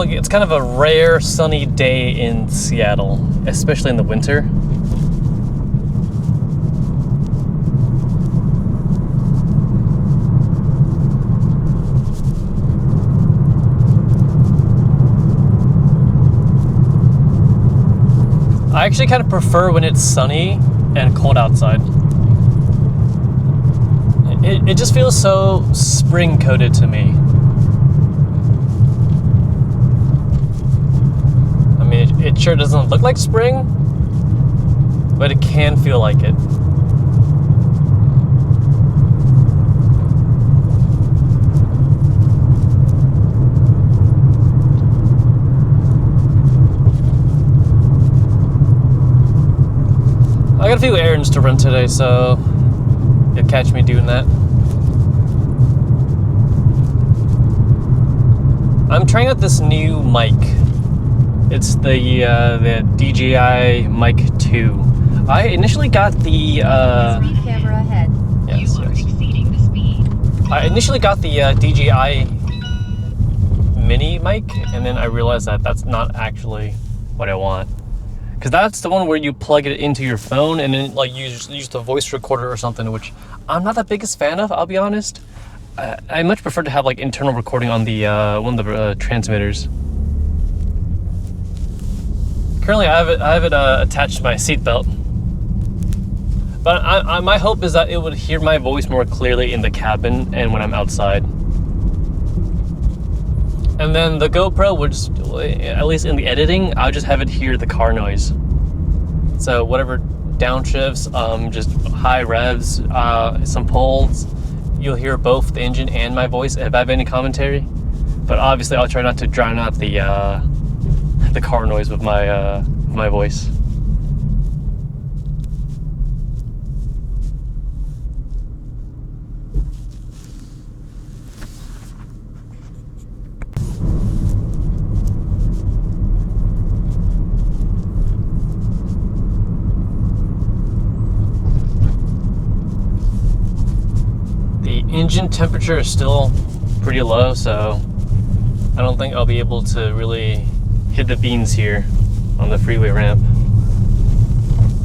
like it's kind of a rare sunny day in Seattle, especially in the winter. I actually kind of prefer when it's sunny and cold outside. It just feels so spring coated to me. I mean, it sure doesn't look like spring, but it can feel like it. I got a few errands to run today, so you'll catch me doing that. I'm trying out this new mic. It's the DJI Mic 2. I initially got the speed camera ahead. Yes, you are exceeding the speed. I initially got the DJI mini mic, and then I realized that that's not actually what I want. Because that's the one where you plug it into your phone and then like use the voice recorder or something, which I'm not the biggest fan of, I'll be honest. I much prefer to have like internal recording on the one of the transmitters. Currently, I have it attached to my seatbelt. But my hope is that it would hear my voice more clearly in the cabin and when I'm outside. And then the GoPro would just, at least in the editing, I'll just have it hear the car noise. So whatever downshifts, just high revs, some pulls, you'll hear both the engine and my voice if I have any commentary. But obviously, I'll try not to drown out the car noise with my voice. Engine temperature is still pretty low, so I don't think I'll be able to really hit the beans here on the freeway ramp.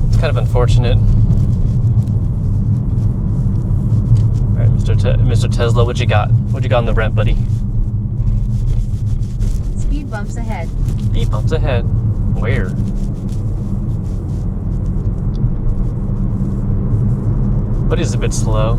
It's kind of unfortunate. All right, Mr. Tesla, what you got? What you got on the ramp, buddy? Speed bumps ahead. Speed bumps ahead. Where? But it's a bit slow.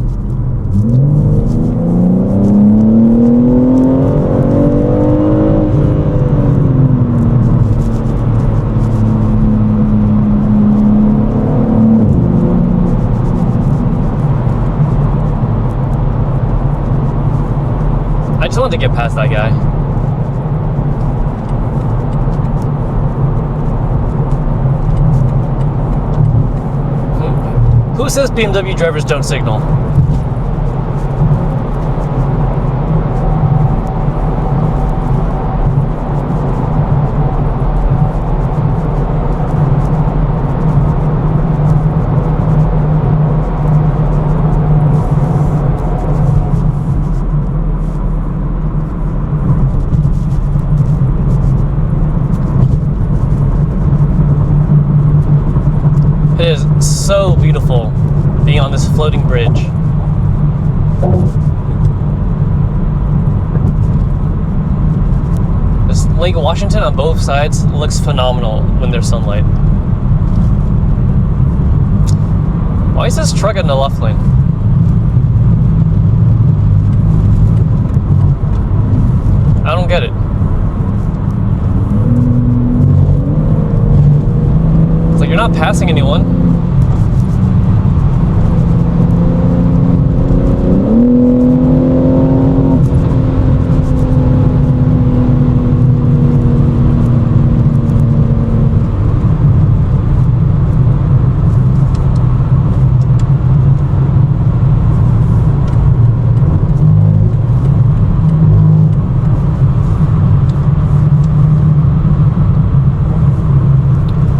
I just wanted to get past that guy. Who says BMW drivers don't signal? It is so beautiful being on this floating bridge. This Lake Washington on both sides looks phenomenal when there's sunlight. Why is this truck in the left lane? I don't get it. It's like you're not passing anyone.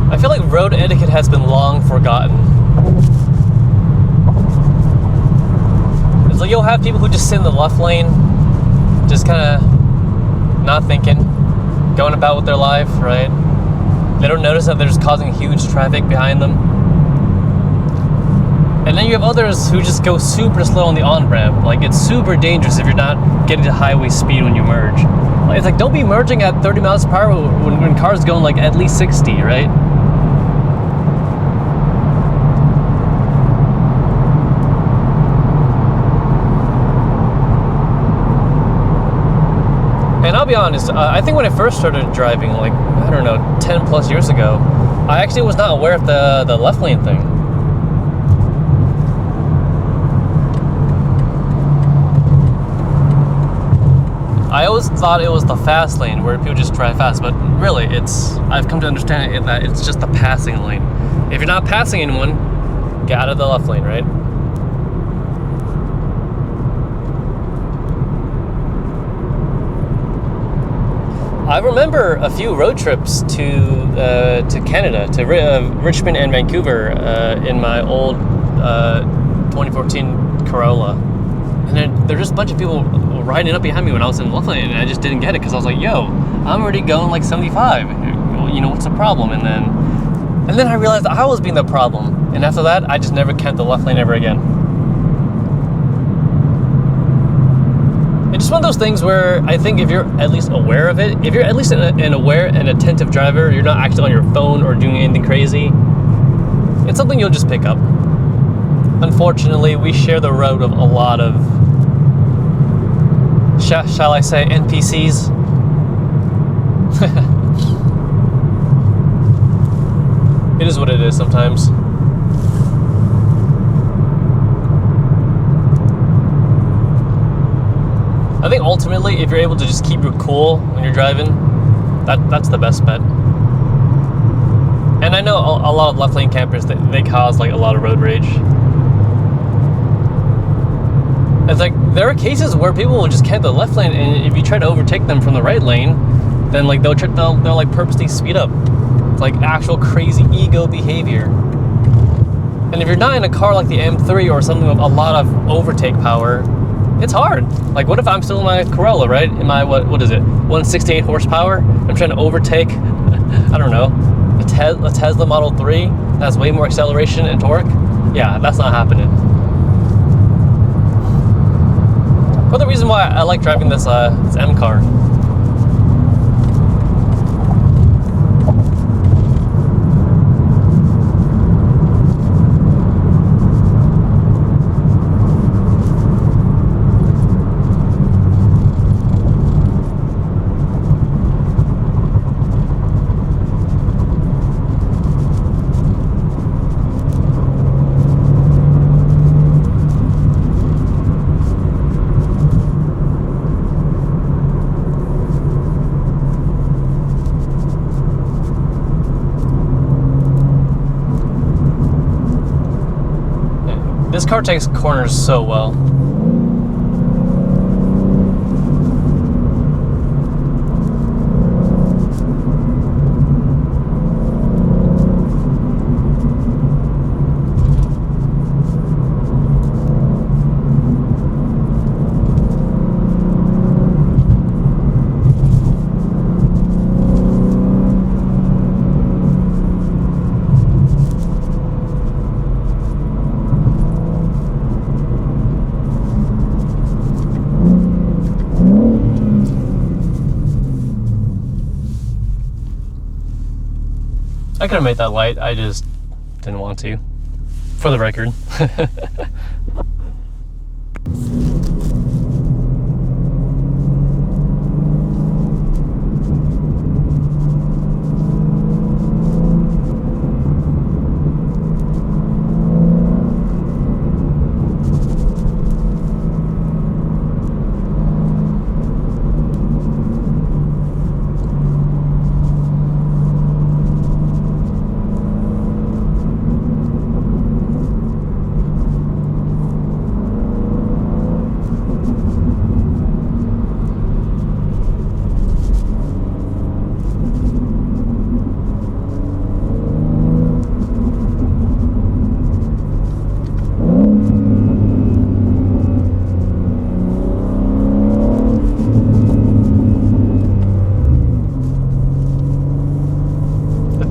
I feel like road etiquette has been long forgotten. It's like you'll have people who just sit in the left lane, just kind of not thinking. going about with their life, right? They don't notice that they're just causing huge traffic behind them. And then you have others who just go super slow on the on-ramp. Like, it's super dangerous if you're not getting to highway speed when you merge. Like, it's like, don't be merging at 30 miles per hour when cars going like at least 60, right? And I'll be honest, I think when I first started driving, like, I don't know, 10 plus years ago, I actually was not aware of the left lane thing. I always thought it was the fast lane where people just drive fast, but really I've come to understand that it's just the passing lane. If you're not passing anyone, get out of the left lane, right? I remember a few road trips to Canada, to Richmond and Vancouver in my old 2014 Corolla. And then there's just a bunch of people riding up behind me when I was in the left lane, and I just didn't get it because I was like, yo, I'm already going like 75. You know, what's the problem? And then I realized I was being the problem. And after that, I just never camped the left lane ever again. It's just one of those things where I think if you're at least aware of it, if you're at least an aware and attentive driver, you're not actually on your phone or doing anything crazy, it's something you'll just pick up. Unfortunately, we share the road with a lot of, shall I say, NPCs. It is what it is sometimes. I think ultimately, if you're able to just keep your cool when you're driving, that's the best bet. And I know a lot of left lane campers, they cause like a lot of road rage. It's like, there are cases where people will just camp the left lane, and if you try to overtake them from the right lane, then like they'll like purposely speed up. It's like actual crazy ego behavior. And if you're not in a car like the M3 or something with a lot of overtake power, it's hard. Like, what if I'm still in my Corolla, right? In my, what is it, 168 horsepower? I'm trying to overtake, I don't know, a Tesla Model 3 that has way more acceleration and torque? Yeah, that's not happening. But the reason why I like driving this M car. This car takes corners so well. I could have made that light, I just didn't want to, for the record.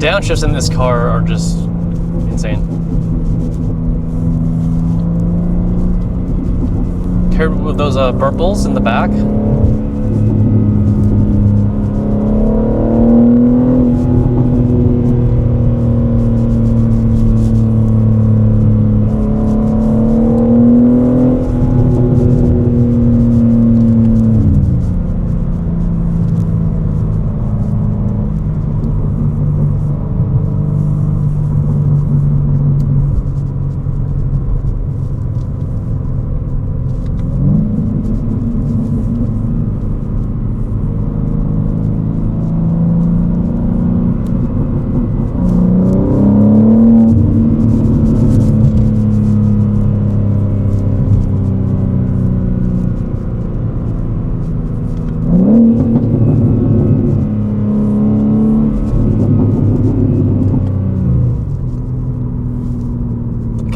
downshifts in this car are just insane. Paired with those purples in the back.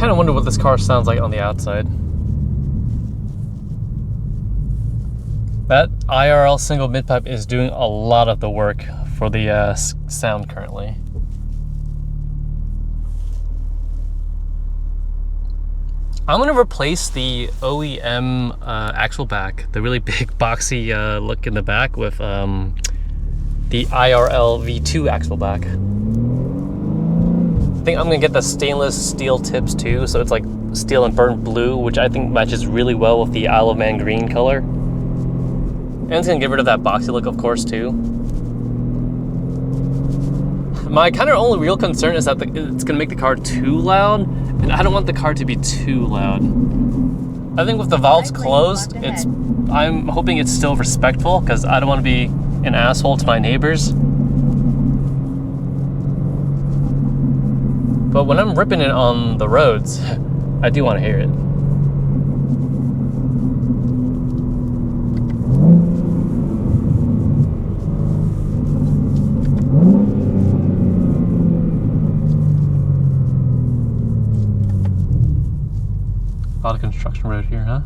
I wonder what this car sounds like on the outside. That IRL single mid-pipe is doing a lot of the work for the sound currently. I'm going to replace the OEM axle back, the really big boxy look in the back, with the IRL V2 axle back. I think I'm gonna get the stainless steel tips too, so it's like steel and burnt blue, which I think matches really well with the Isle of Man green color. And it's gonna get rid of that boxy look, of course, too. My kind of only real concern is that it's gonna make the car too loud, and I don't want the car to be too loud. I think with the valves closed, I'm hoping it's still respectful, because I don't want to be an asshole to my neighbors. But when I'm ripping it on the roads, I do want to hear it. A lot of construction road here, huh?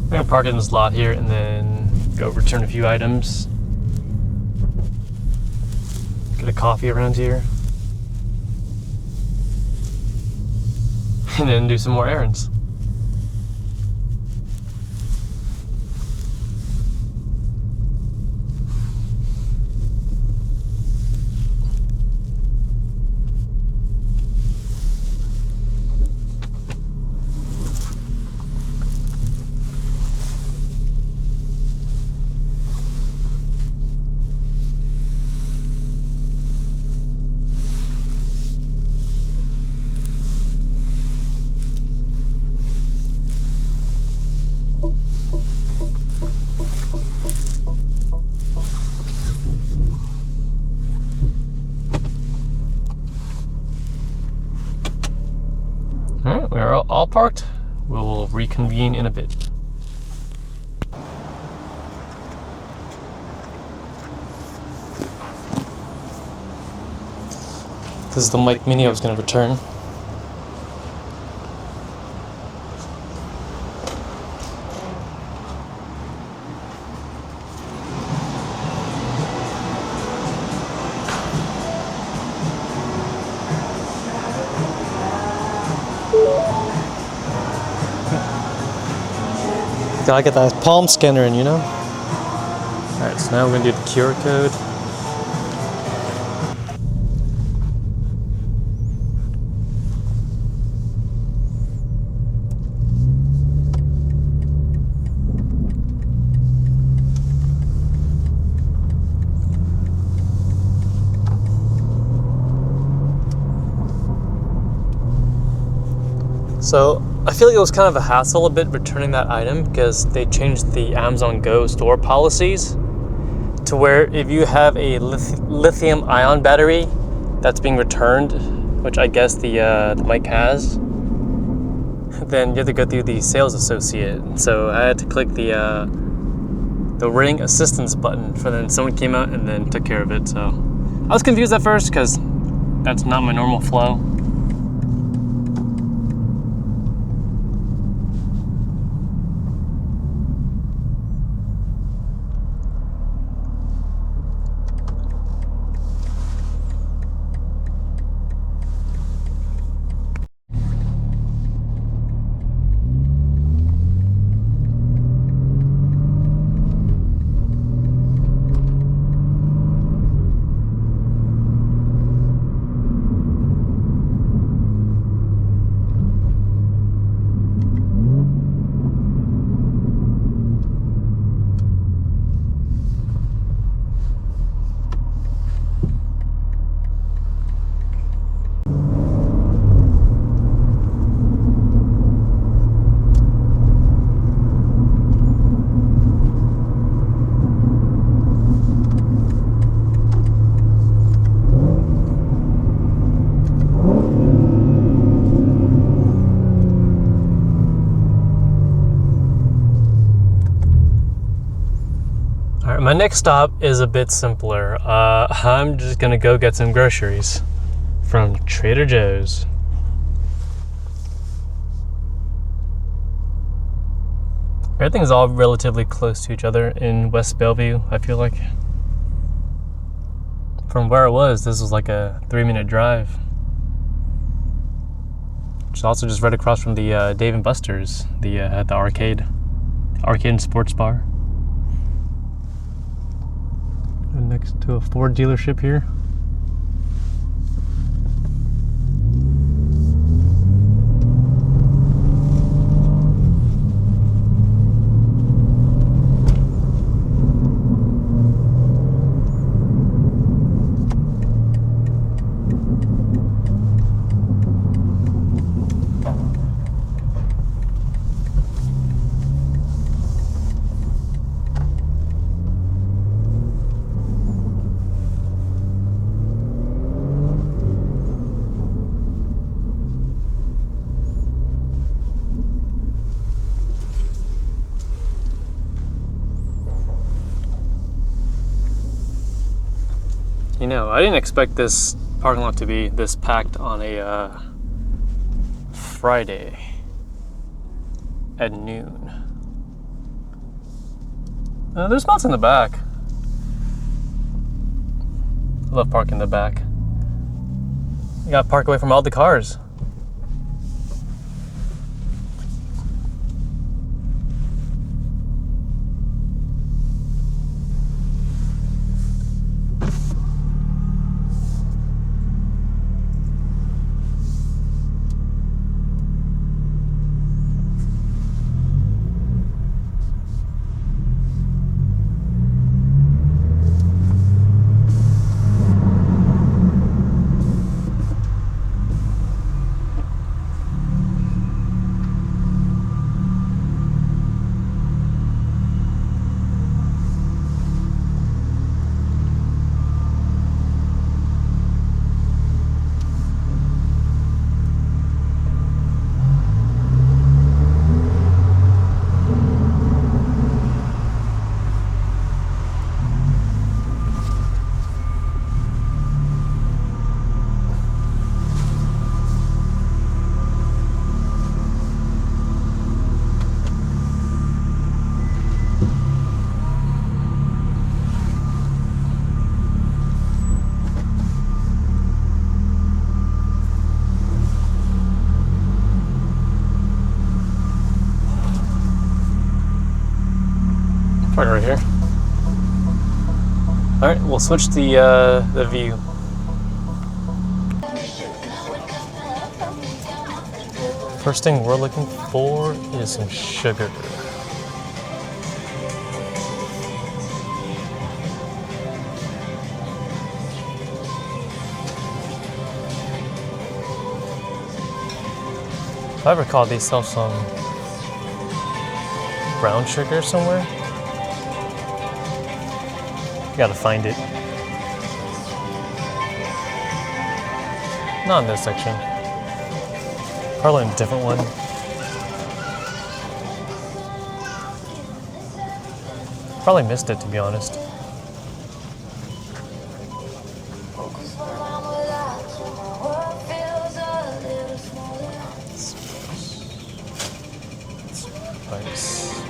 I'm gonna park in this lot here and then go return a few items. Get a coffee around here. And then do some more errands. Alright, we're all parked. We'll reconvene in a bit. This is the Mike Mini I was going to return. Gotta get that palm scanner in, you know? Alright, so now we're gonna do the QR code. So I feel like it was kind of a hassle a bit returning that item because they changed the Amazon Go store policies to where if you have a lithium ion battery that's being returned, which I guess the mic has, then you have to go through the sales associate. So I had to click the ring assistance button for then someone came out and then took care of it. So I was confused at first because that's not my normal flow. My next stop is a bit simpler. I'm just gonna go get some groceries from Trader Joe's. Everything's all relatively close to each other in West Bellevue, I feel like. From where I was, this was like a 3-minute drive. Which is also just right across from the Dave & Buster's, at the arcade and sports bar. And next to a Ford dealership here. You know, I didn't expect this parking lot to be this packed on a Friday at noon. There's spots in the back. I love parking in the back. You gotta park away from all the cars. Park right here. All right, we'll switch the view. First thing we're looking for is some sugar. If I recall, they sell some brown sugar somewhere. Gotta find it. Not in this section. Probably in a different one. Probably missed it, to be honest. Nice.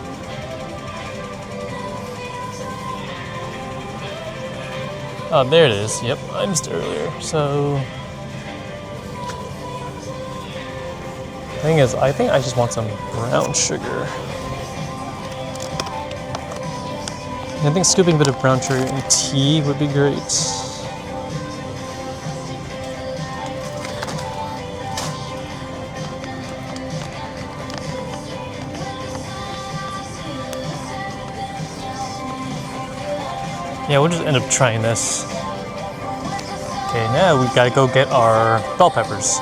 Oh, there it is. Yep, I missed it earlier. So, thing is, I think I just want some brown sugar. I think scooping a bit of brown sugar in tea would be great. Yeah, we'll just end up trying this. Okay, now we gotta go get our bell peppers.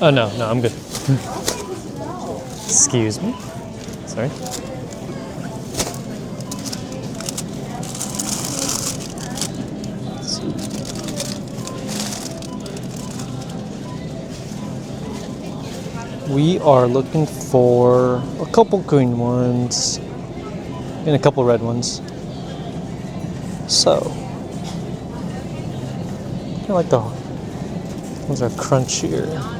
Oh, no, I'm good. Excuse me. Sorry. We are looking for a couple green ones and a couple red ones. So, I like the ones that are crunchier.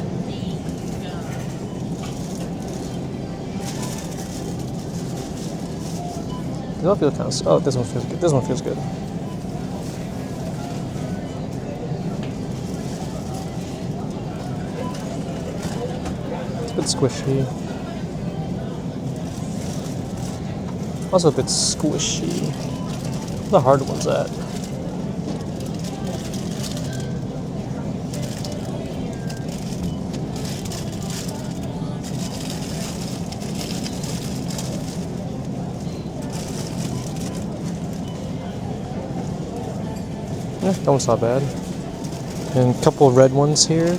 Does that feel kind of? Oh, this one feels good. This one feels good. It's a bit squishy. Also a bit squishy. Where the hard one's at. Yeah, that one's not bad. And a couple of red ones here.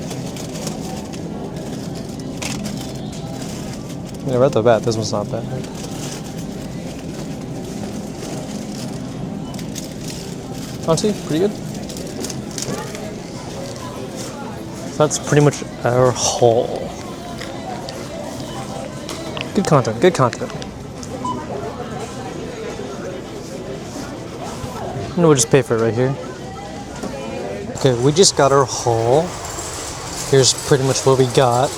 Yeah, right off the bat, this one's not bad. Honestly, pretty good. So that's pretty much our haul. Good content, good content. And we'll just pay for it right here. Okay, we just got our haul. Here's pretty much what we got.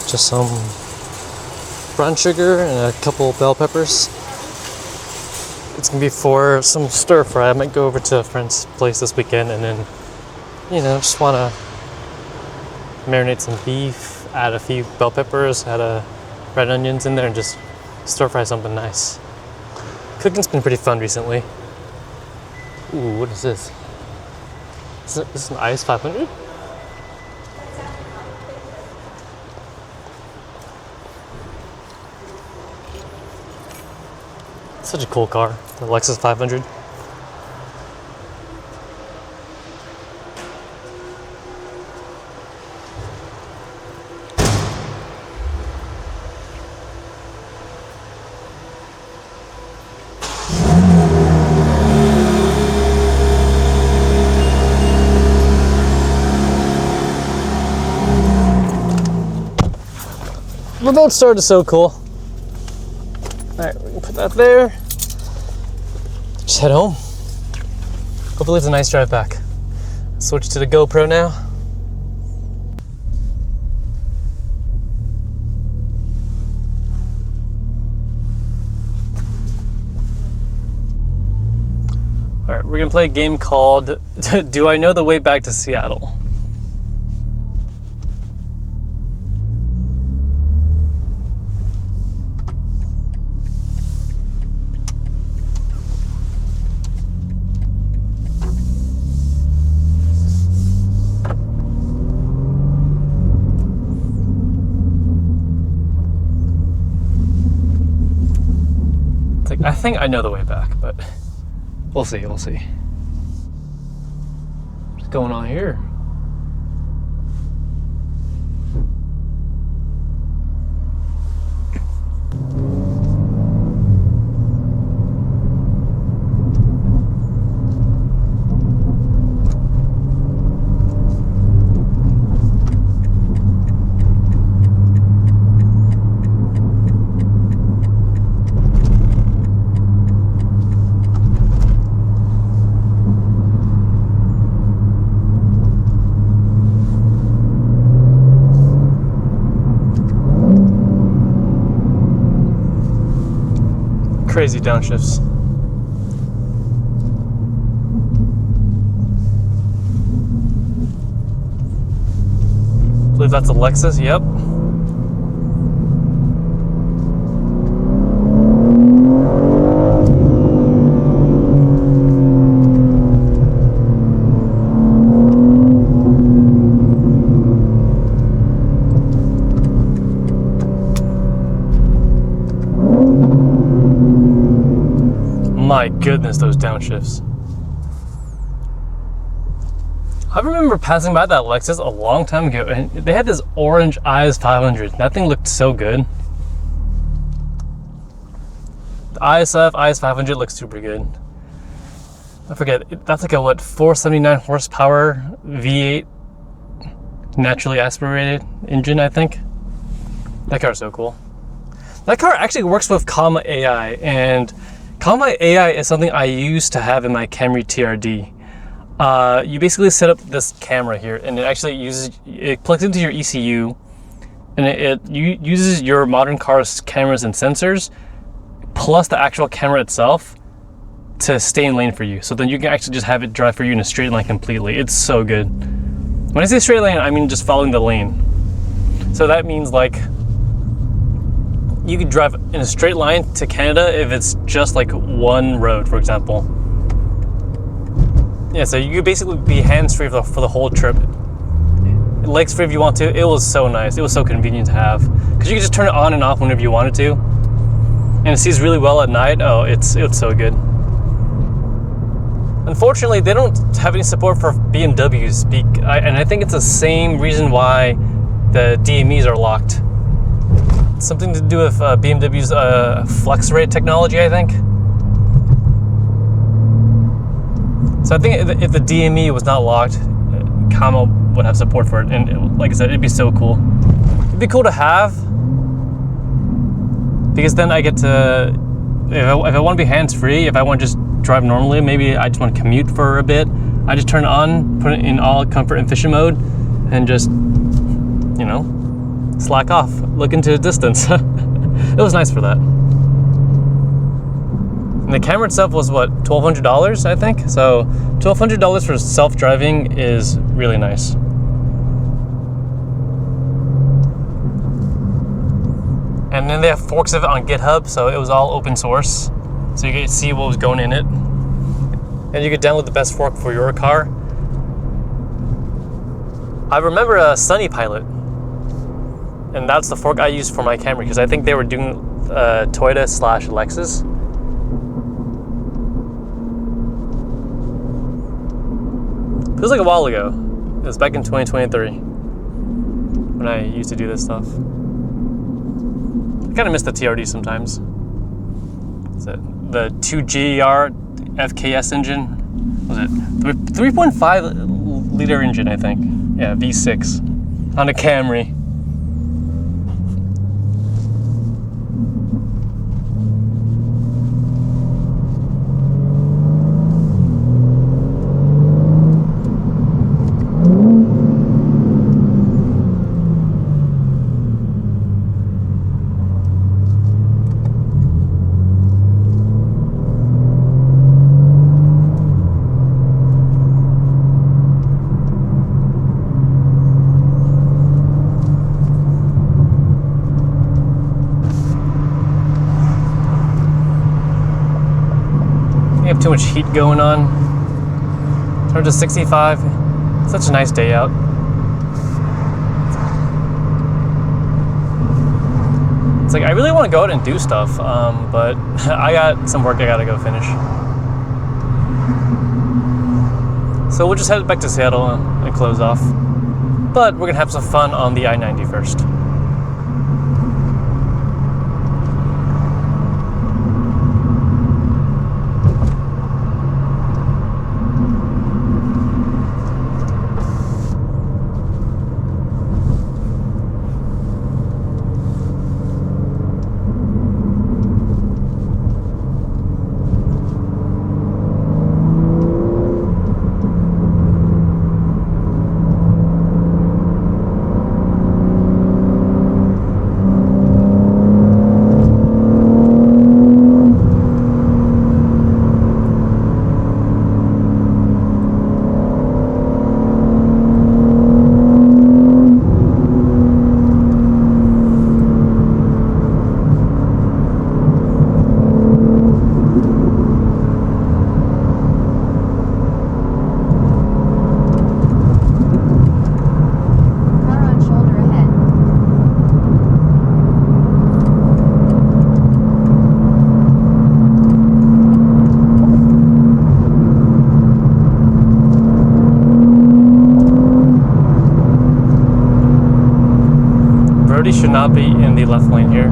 Just some brown sugar and a couple bell peppers. It's gonna be for some stir fry. I might go over to a friend's place this weekend and then, you know, just wanna marinate some beef, add a few bell peppers, add a red onions in there, and just stir fry something nice. Cooking's been pretty fun recently. Ooh, what is this? Is this an IS 500? Such a cool car, the Lexus 500. Remote start is so cool. Alright, we can put that there. Just head home. Hopefully it's a nice drive back. Switch to the GoPro now. Alright, we're gonna play a game called Do I Know the Way Back to Seattle? think I know the way back, but we'll see, we'll see. What's going on here? Crazy downshifts. I believe that's a Lexus, yep. My goodness, those downshifts. I remember passing by that Lexus a long time ago, and they had this orange IS 500. That thing looked so good. The IS 500 looks super good. I forget, that's like a what, 479 horsepower V8 naturally aspirated engine, I think. That car's so cool. That car actually works with Comma AI, and Comma AI is something I used to have in my Camry TRD. You basically set up this camera here, and it plugs into your ECU, and it uses your modern car's cameras and sensors, plus the actual camera itself, to stay in lane for you. So then you can actually just have it drive for you in a straight line completely. It's so good. When I say straight lane, I mean just following the lane. So that means like, you could drive in a straight line to Canada if it's just like one road, for example. Yeah, so you could basically be hands-free for the whole trip. Legs free if you want to. It was so nice. It was so convenient to have. Because you could just turn it on and off whenever you wanted to. And it sees really well at night. Oh, it's so good. Unfortunately, they don't have any support for BMWs. And I think it's the same reason why the DMEs are locked. Something to do with BMW's flex rate technology, I think. So I think if the DME was not locked, Comma would have support for it. And like I said, it'd be so cool. It'd be cool to have, because then I get to, if I want to be hands-free, if I want to just drive normally, maybe I just want to commute for a bit, I just turn it on, put it in all comfort and efficient mode, and just, you know, slack off, look into the distance. It was nice for that. And the camera itself was what, $1,200, I think? So $1,200 for self-driving is really nice. And then they have forks of it on GitHub, so it was all open source. So you could see what was going in it. And you could download the best fork for your car. I remember a Sunny Pilot. And that's the fork I used for my Camry, because I think they were doing Toyota/Lexus. Feels like a while ago. It was back in 2023 when I used to do this stuff. I kind of miss the TRD sometimes. Is it the 2GR FKS engine? Was it 3.5 liter engine, I think? Yeah, V6 on a Camry. Too much heat going on. Turned to 65. Such a nice day out. It's like I really want to go out and do stuff, but I got some work I gotta go finish. So we'll just head back to Seattle and close off. But we're gonna have some fun on the I-90 first. Should not be in the left lane here.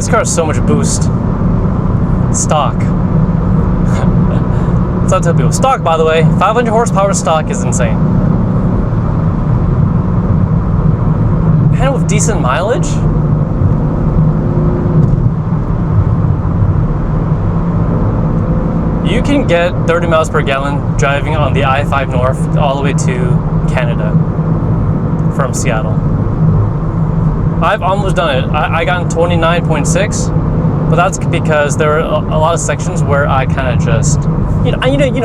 This car has so much boost. Stock. That's what I tell people. Stock, by the way, 500 horsepower stock is insane. And with decent mileage? You can get 30 miles per gallon driving on the I-5 North all the way to Canada from Seattle. I've almost done it. I got in 29.6, but that's because there are a lot of sections where I kind of just, you know,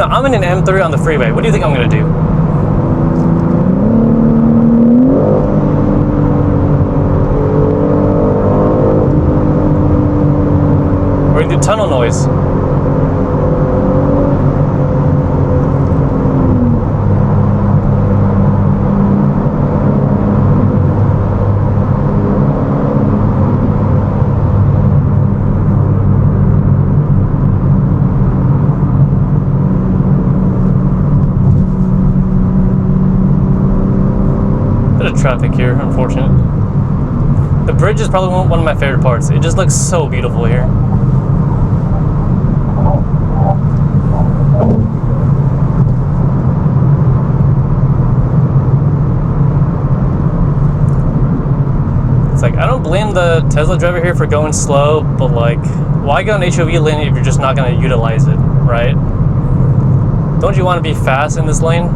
I'm in an M3 on the freeway. What do you think I'm gonna do? We're gonna do tunnel noise. Traffic here, unfortunate. The bridge is probably one of my favorite parts. It just looks so beautiful here. It's like, I don't blame the Tesla driver here for going slow, but like, why go in HOV lane if you're just not going to utilize it, right? Don't you want to be fast in this lane?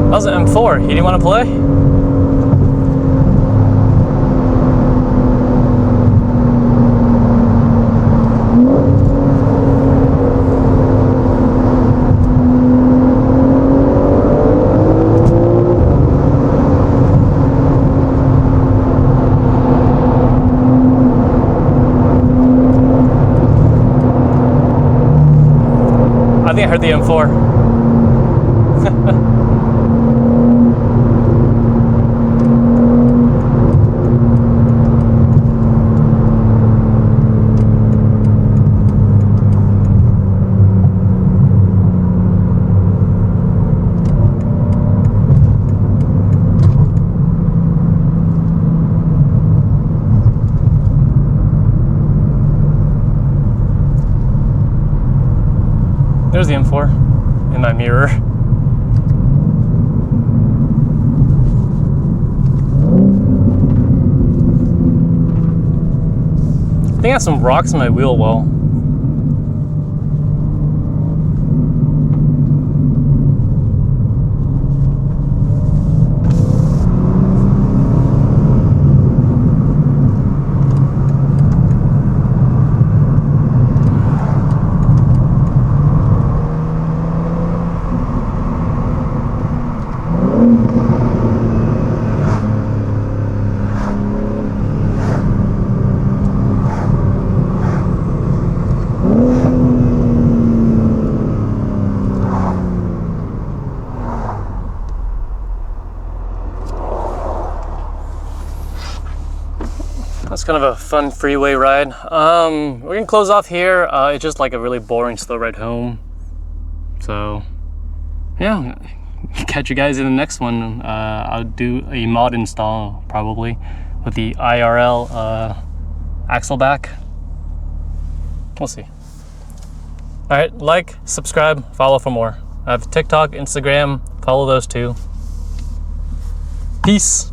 How's the M4? You didn't want to play? I heard the M4. There's the M4 in my mirror. I think I have some rocks in my wheel well. That's kind of a fun freeway ride. We're gonna close off here. It's just like a really boring slow ride home. So yeah, catch you guys in the next one. I'll do a mod install probably with the IRL axle back. We'll see. All right, like, subscribe, follow for more. I have TikTok, Instagram, follow those too. Peace.